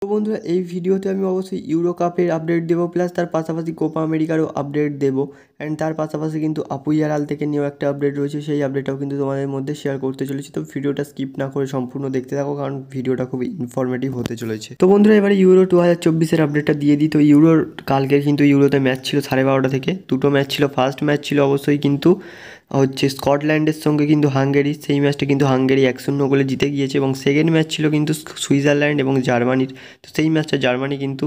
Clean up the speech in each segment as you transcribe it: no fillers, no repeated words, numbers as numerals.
তো বন্ধুরা এই ভিডিওতে আমি অবশ্যই ইউরো কাপের আপডেট দেবো, প্লাস তার পাশাপাশি কোপা আমেরিকারও আপডেট দেবো। অ্যান্ড তার পাশাপাশি কিন্তু আপুইয়ার হাল থেকে নিয়েও একটা আপডেট রয়েছে, সেই আপডেটটাও কিন্তু তোমাদের মধ্যে শেয়ার করতে চলেছি। তো ভিডিওটা স্কিপ না করে সম্পূর্ণ দেখতে থাকো, কারণ ভিডিওটা খুবই ইনফরমেটিভ হতে চলেছে। তো বন্ধুরা এবারে ইউরো 2024-এর আপডেটটা দিয়ে দিই। তো ইউরোর কালকের কিন্তু ইউরোতে ম্যাচ ছিল 12:30 থেকে, দুটো ম্যাচ ছিল। ফার্স্ট ম্যাচ ছিল অবশ্যই কিন্তু হচ্ছে স্কটল্যান্ডের সঙ্গে কিন্তু হাঙ্গেরি, সেই ম্যাচটা কিন্তু হাঙ্গেরি 1-0 গোলে জিতে গিয়েছে। এবং সেকেন্ড ম্যাচ ছিল কিন্তু সুইজারল্যান্ড এবং জার্মানির। তো সেই ম্যাচটা জার্মানি কিন্তু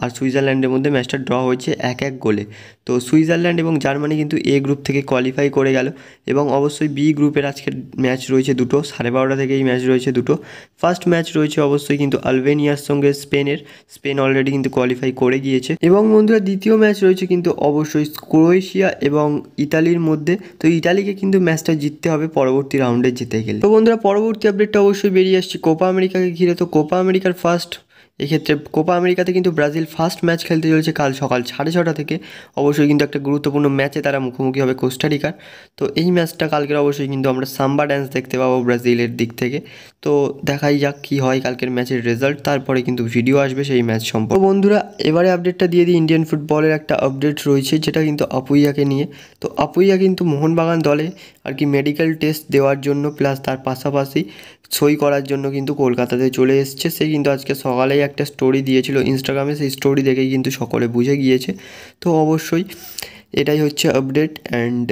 আর সুইজারল্যান্ডের মধ্যে ম্যাচটা ড্র হয়েছে 1-1 গোলে। তো সুইজারল্যান্ড এবং জার্মানি কিন্তু এ গ্রুপ থেকে কোয়ালিফাই করে গেল। এবং অবশ্যই বি গ্রুপের আজকের ম্যাচ রয়েছে দুটো, 12:30 থেকে এই ম্যাচ রয়েছে দুটো। ফার্স্ট ম্যাচ রয়েছে অবশ্যই কিন্তু আলবেনিয়ার সঙ্গে স্পেনের, স্পেন অলরেডি কিন্তু কোয়ালিফাই করে গিয়েছে। এবং বন্ধুরা দ্বিতীয় ম্যাচ রয়েছে কিন্তু অবশ্যই ক্রোয়েশিয়া এবং ইতালির মধ্যে। তো ইতালিকে কিন্তু ম্যাচটা জিততে হবে পরবর্তী রাউন্ডে যেতে গেলে। তো বন্ধুরা পরবর্তী আপডেটটা অবশ্যই বেরিয়ে আসছে কোপা আমেরিকাকে ঘিরে। তো কোপা আমেরিকার ফার্স্ট এক্ষেত্রে কোপা আমেরিকাতে কিন্তু ব্রাজিল ফার্স্ট ম্যাচ খেলতে চলেছে কাল সকাল 6:30 থেকে। অবশ্যই কিন্তু একটা গুরুত্বপূর্ণ ম্যাচে তারা মুখোমুখি হবে কোস্টারিকার। তো এই ম্যাচটা কালকের অবশ্যই কিন্তু আমরা সাম্বা ড্যান্স দেখতে পাবো ব্রাজিলের দিক থেকে। তো দেখাই যাক কী হয় কালকের ম্যাচের রেজাল্ট, তারপরে কিন্তু ভিডিও আসবে সেই ম্যাচ সম্পর্কে। তো বন্ধুরা এবারে আপডেটটা দিয়ে দিই, ইন্ডিয়ান ফুটবলের একটা আপডেট রয়েছে যেটা কিন্তু আপুইয়াকে নিয়ে। তো আপুইয়া কিন্তু মোহনবাগান দলে আর কি মেডিকেল টেস্ট দেওয়ার জন্য, প্লাস তার পাশাপাশি সই করার জন্য কিন্তু কলকাতাতে চলে এসছে। সে কিন্তু আজকে সকালেই একটা স্টোরি দিয়েছিল ইনস্টাগ্রামে, সেই স্টোরি দেখেই কিন্তু সকলে বুঝে গিয়েছে। তো অবশ্যই এটাই হচ্ছে আপডেট। অ্যান্ড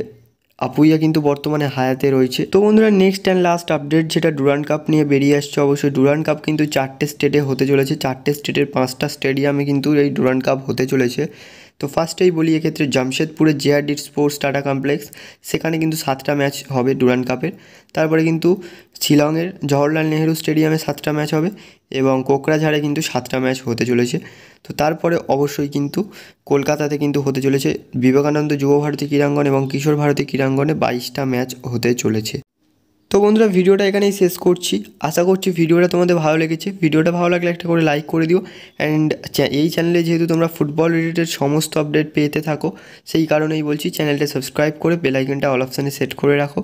আপুইয়া কিন্তু বর্তমানে হায়াতে রয়েছে। তো বন্ধুরা নেক্সট অ্যান্ড লাস্ট আপডেট যেটা ডুরান্ড কাপ নিয়ে বেরিয়ে আসছে। অবশ্যই ডুরান্ড কাপ কিন্তু 4টে স্টেটে হতে চলেছে, 4টে স্টেটের 5টা স্টেডিয়ামে কিন্তু এই ডুরান্ড কাপ হতে চলেছে। তো ফার্স্টেই বলি এক্ষেত্রে জামশেদপুরের জেআরডি স্পোর্টস টাটা কমপ্লেক্স, সেখানে কিন্তু 7টা ম্যাচ হবে ডুরান্ড কাপের। তারপরে কিন্তু শিলংয়ের জওহরলাল নেহেরু স্টেডিয়ামে 7টা ম্যাচ হবে, এবং কোকরাঝাড়ে কিন্তু 7টা ম্যাচ হতে চলেছে। তো তারপরে অবশ্যই কিন্তু কলকাতাতে কিন্তু হতে চলেছে বিবেকানন্দ যুবভারতী ক্রীড়াঙ্গন এবং কিশোর ভারতী ক্রীড়াঙ্গনে 22টা ম্যাচ হতে চলেছে। তো বন্ধুরা ভিডিওটা এখানেই শেষ করছি। আশা করছি ভিডিওটা তোমাদের ভালো লেগেছে। ভিডিওটা ভালো লাগলে একটা করে লাইক করে দিও। অ্যান্ড এই চ্যানেলে যেহেতু তোমরা ফুটবল রিলেটেড সমস্ত আপডেট পেতে থাকো, সেই কারণেই বলছি চ্যানেলটা সাবস্ক্রাইব করে বেল আইকনটা অল অপশানে সেট করে রাখো।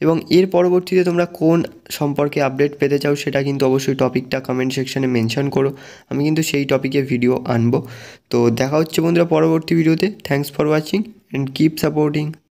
এবং এর পরবর্তীতে তোমরা কোন সম্পর্কে আপডেট পেতে চাও সেটা কিন্তু অবশ্যই টপিকটা কমেন্ট সেকশানে মেনশন করো, আমি কিন্তু সেই টপিকে ভিডিও আনবো। তো দেখা হচ্ছে বন্ধুরা পরবর্তী ভিডিওতে। Thanks for watching and keep supporting.